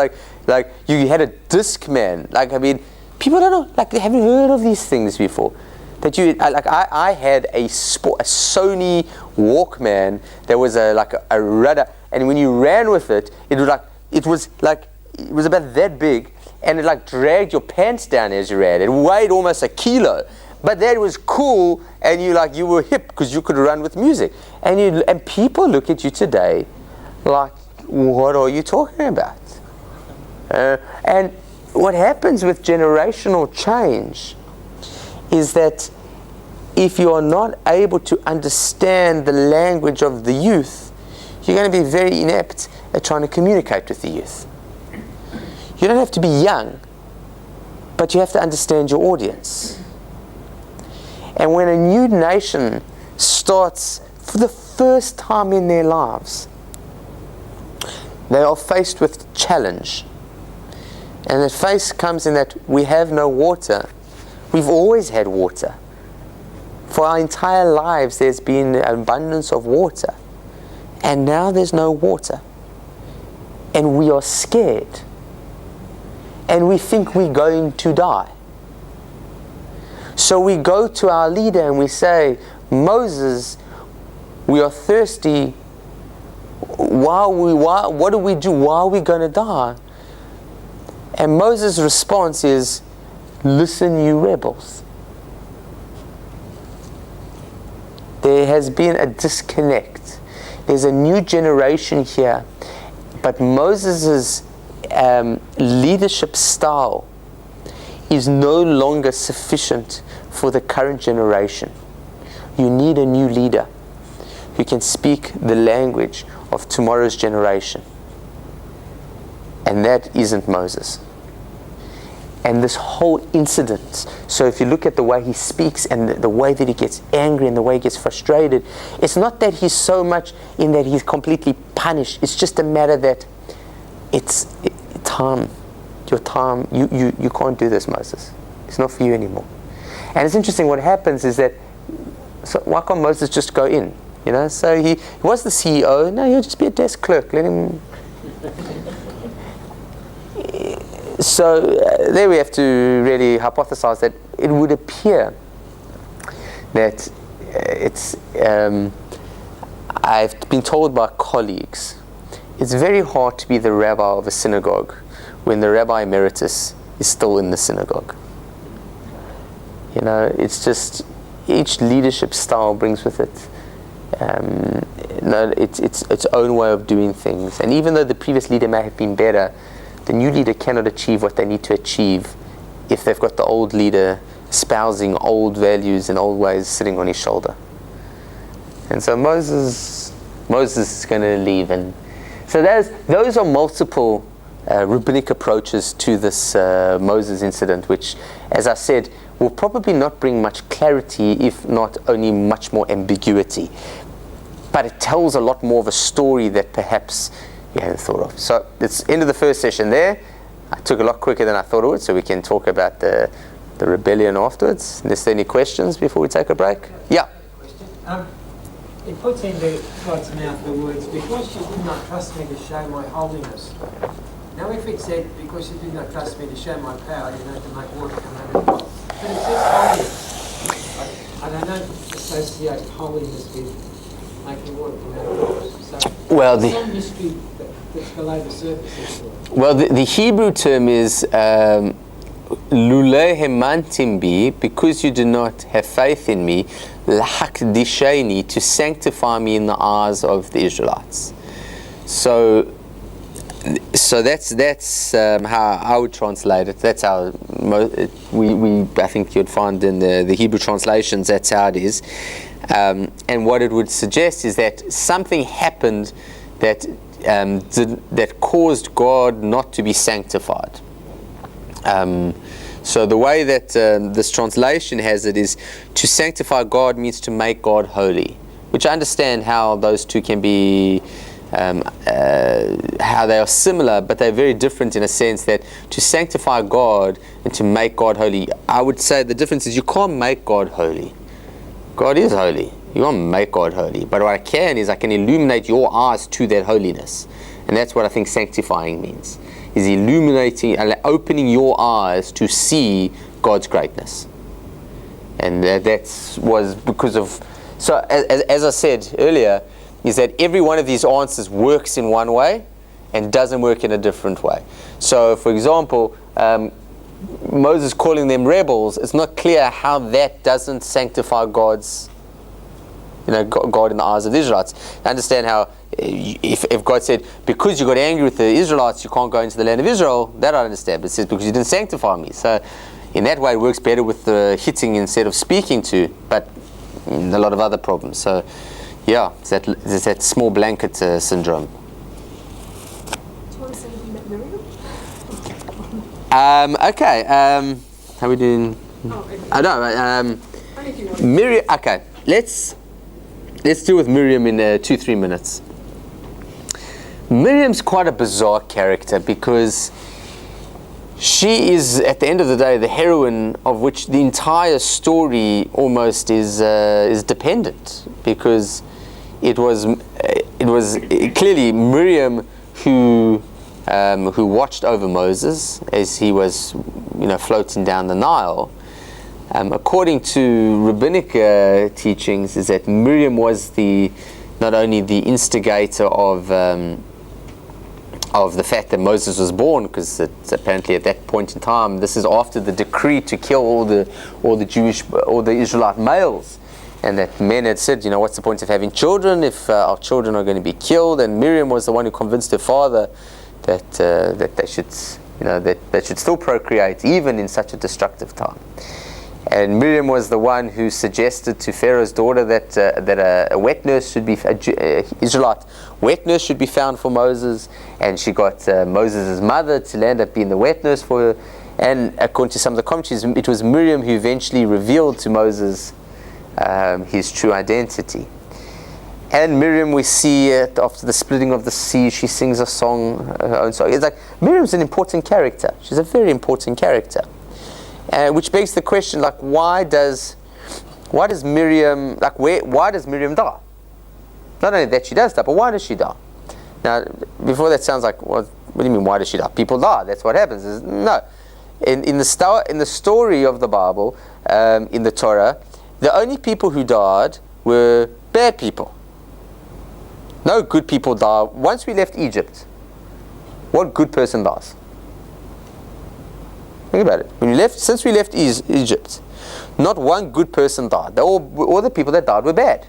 Like you had a Discman. Like, I mean, people don't know. Like, they haven't heard of these things before. That I had a Sony Walkman. There was a rudder, and when you ran with it, it was about that big, and it like dragged your pants down as you ran. It weighed almost a kilo. But that was cool, and you were hip because you could run with music. And people look at you today like, what are you talking about? And what happens with generational change is that if you are not able to understand the language of the youth, you're going to be very inept at trying to communicate with the youth. You don't have to be young, but you have to understand your audience. And when a new nation starts for the first time in their lives, they are faced with challenge. And the face comes in that we have no water. We've always had water. For our entire lives there's been an abundance of water. And now there's no water. And we are scared. And we think we're going to die. So we go to our leader and we say, Moses, we are thirsty. What do we do? Why are we going to die? And Moses' response is, listen, you rebels. There has been a disconnect. there's a new generation here, but Moses' leadership style is no longer sufficient for the current generation. You need a new leader who can speak the language of tomorrow's generation. And that isn't Moses. And this whole incident, so if you look at the way he speaks and the way that he gets angry and the way he gets frustrated, it's not that he's so much in that he's completely punished. It's just a matter that time. Your time, you can't do this, Moses. It's not for you anymore. And it's interesting, what happens is that, so why can't Moses just go in? You know, so he was the CEO, no, he'll just be a desk clerk, let him. So there we have to really hypothesize that it would appear that I've been told by colleagues, it's very hard to be the rabbi of a synagogue when the rabbi emeritus is still in the synagogue. You know, it's just, each leadership style brings with it its own way of doing things. And even though the previous leader may have been better, the new leader cannot achieve what they need to achieve if they've got the old leader espousing old values and old ways sitting on his shoulder. And so Moses is going to leave. And so those are multiple rabbinic approaches to this Moses incident, which, as I said, will probably not bring much clarity, if not only much more ambiguity. But it tells a lot more of a story that perhaps you hadn't thought of. So it's end of the first session there. I took a lot quicker than I thought it would, so we can talk about the rebellion afterwards. Is there any questions before we take a break? Yeah. It puts into God's mouth the words, because you did not trust me to show my holiness. Now if it said, because you did not trust me to show my power, you know, to make water come out of the pot. But it says holiness. And I don't associate holiness with making water come out of the pot. So well, there's some mystery that's below the surface. Well, the Hebrew term is lule hemantim bi, because you do not have faith in me, lahakdisheni, to sanctify me in the eyes of the Israelites. So that's how I would translate it. That's how I think you'd find in the Hebrew translations. That's how it is. And what it would suggest is that something happened that caused God not to be sanctified. So the way that this translation has it is, to sanctify God means to make God holy, which I understand how those two can be, how they are similar, but they're very different in a sense that to sanctify God and to make God holy, I would say the difference is you can't make God holy. God is holy. You can't make God holy. But what I can is I can illuminate your eyes to that holiness. And that's what I think sanctifying means, is illuminating, opening your eyes to see God's greatness. And that was because of, so as I said earlier, is that every one of these answers works in one way and doesn't work in a different way. So for example, Moses calling them rebels, it's not clear how that doesn't sanctify God's, God in the eyes of the Israelites. I understand how if God said, because you got angry with the Israelites, you can't go into the land of Israel, that I understand. But it says, because you didn't sanctify me. So in that way, it works better with the hitting instead of speaking to, but a lot of other problems. So yeah, it's that small blanket syndrome. Do you want to say anything about Miriam? Okay. How are we doing? I know. Miriam. Okay. Let's deal with Miriam in 2-3 minutes. Miriam's quite a bizarre character because she is, at the end of the day, the heroine of which the entire story almost is dependent, because it was clearly Miriam who watched over Moses as he was floating down the Nile. According to rabbinic teachings, is that Miriam was not only the instigator of the fact that Moses was born, because apparently at that point in time, this is after the decree to kill all the Israelite males, and that men had said, what's the point of having children if our children are going to be killed? And Miriam was the one who convinced her father that they should, that they should still procreate even in such a destructive time. And Miriam was the one who suggested to Pharaoh's daughter that a wet nurse should be, Israelite wet nurse should be found for Moses, and she got Moses' mother to end up being the wet nurse for her. And according to some of the commentaries, it was Miriam who eventually revealed to Moses his true identity. And Miriam, we see after the splitting of the sea, she sings a song, her own song. It's like Miriam's an important character. She's a very important character. Which begs the question, like, why does Miriam die? Not only that she does die, but why does she die? Now, before that sounds like, well, what do you mean, why does she die? People die. That's what happens. No, in the story of the Bible, in the Torah, the only people who died were bad people. No good people die. Once we left Egypt, what good person dies? Think about it. Since we left Egypt, not one good person died. All the people that died were bad.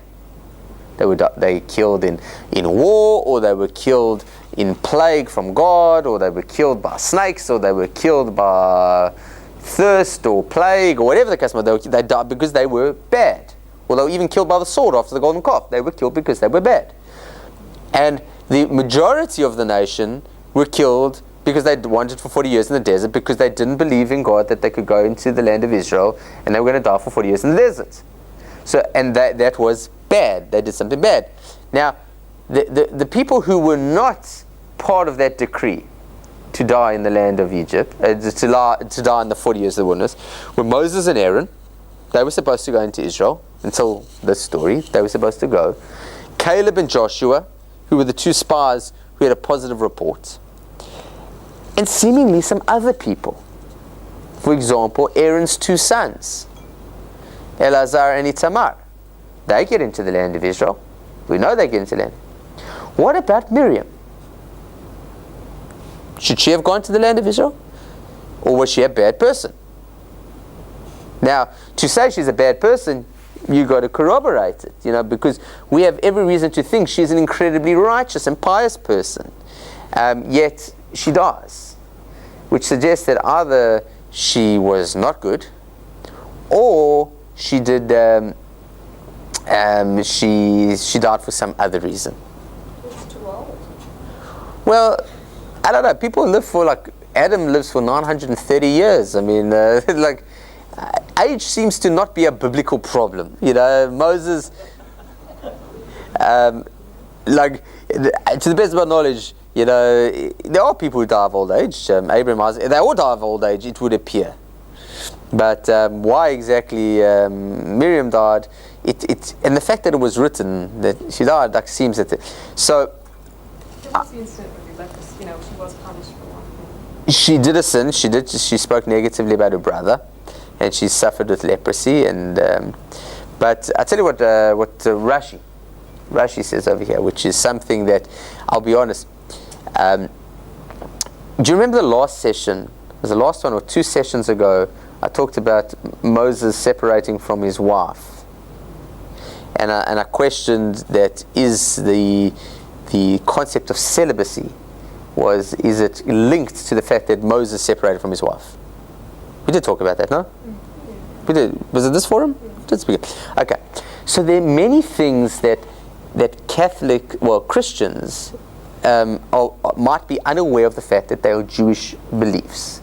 They killed in war, or they were killed in plague from God, or they were killed by snakes, or they were killed by thirst or plague, or whatever the case was. They died because they were bad. Or they were even killed by the sword after the golden calf. They were killed because they were bad. And the majority of the nation were killed because they wandered for 40 years in the desert, because they didn't believe in God that they could go into the land of Israel, and they were going to die for 40 years in the desert. So, and that was bad. They did something bad. Now, the people who were not part of that decree to die in the land of Egypt, to die in the 40 years of the wilderness, were Moses and Aaron. They were supposed to go into Israel until this story. They were supposed to go. Caleb and Joshua, who were the two spies who had a positive report. And seemingly some other people. For example, Aaron's two sons, Eleazar and Itamar. They get into the land of Israel. We know they get into the land. What about Miriam? Should she have gone to the land of Israel? Or was she a bad person? Now, to say she's a bad person, you got to corroborate it, because we have every reason to think she's an incredibly righteous and pious person. Yet she dies, which suggests that either she was not good, or she did she died for some other reason. She's too old. Well, I don't know. People live for Adam lives for 930 years. I mean, age seems to not be a biblical problem. Moses, to the best of my knowledge, there are people who die of old age. Abraham, Isaac, they all die of old age, it would appear. But why exactly Miriam died, and the fact that it was written that she died, seems that. So. What's the incident with the leprosy? She was punished for one thing. She did a sin. She spoke negatively about her brother, and she suffered with leprosy. And but I tell you what Rashi says over here, which is something that, I'll be honest. Do you remember the last session? It was the last one or two sessions ago. I talked about Moses separating from his wife, and I questioned that is the concept of celibacy is it linked to the fact that Moses separated from his wife? We did talk about that, no? We did. Was it this forum? Did speak. Okay. So there are many things that Christians might be unaware of the fact that they are Jewish beliefs.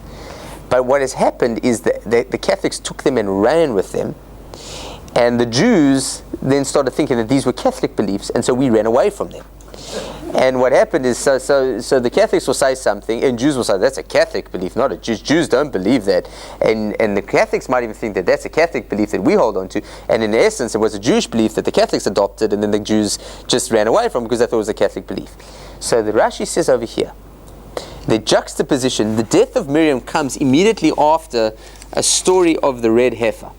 But what has happened is that the Catholics took them and ran with them, and the Jews then started thinking that these were Catholic beliefs, and so we ran away from them. And what happened is, so the Catholics will say something, and Jews will say, that's a Catholic belief, not a Jew. Jews don't believe that. And the Catholics might even think that that's a Catholic belief that we hold on to. And in essence, it was a Jewish belief that the Catholics adopted, and then the Jews just ran away from because they thought it was a Catholic belief. So the Rashi says over here, the juxtaposition, the death of Miriam comes immediately after a story of the red heifer,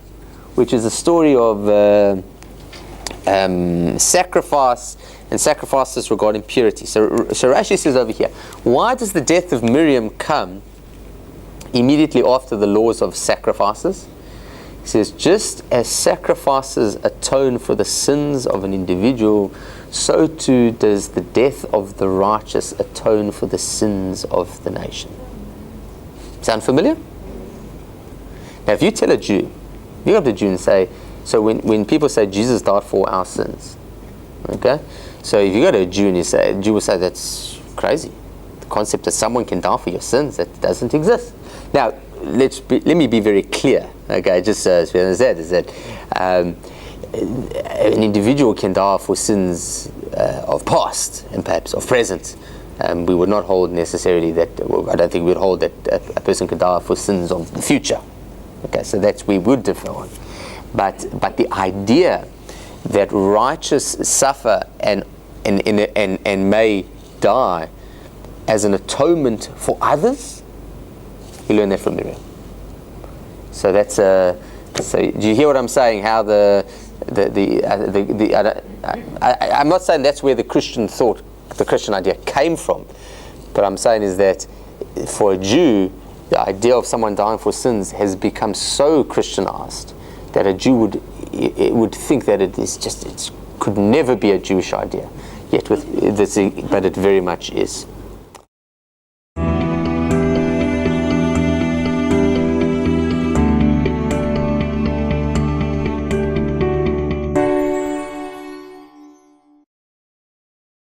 which is a story of sacrifice and sacrifices regarding purity. So Rashi says over here, why does the death of Miriam come immediately after the laws of sacrifices? He says, just as sacrifices atone for the sins of an individual, so too does the death of the righteous atone for the sins of the nation. Sound familiar? Now, if you tell a Jew, you go up to a Jew and say, so when people say Jesus died for our sins, okay? So if you go to a Jew and you say, a Jew will say, that's crazy. The concept that someone can die for your sins, that doesn't exist. Now, let me be very clear, okay, just as we understand, is that an individual can die for sins of past and perhaps of present. We would not hold necessarily that, well, I don't think we would hold that a person could die for sins of the future. Okay, so that's we would differ on. But the idea that righteous suffer and may die as an atonement for others, you learn that from Miriam. So that's so do you hear what I'm saying? How I'm not saying that's where the Christian thought, the Christian idea came from, but I'm saying is that for a Jew, the idea of someone dying for sins has become so Christianized that a Jew would think that it could never be a Jewish idea. Yet but it very much is.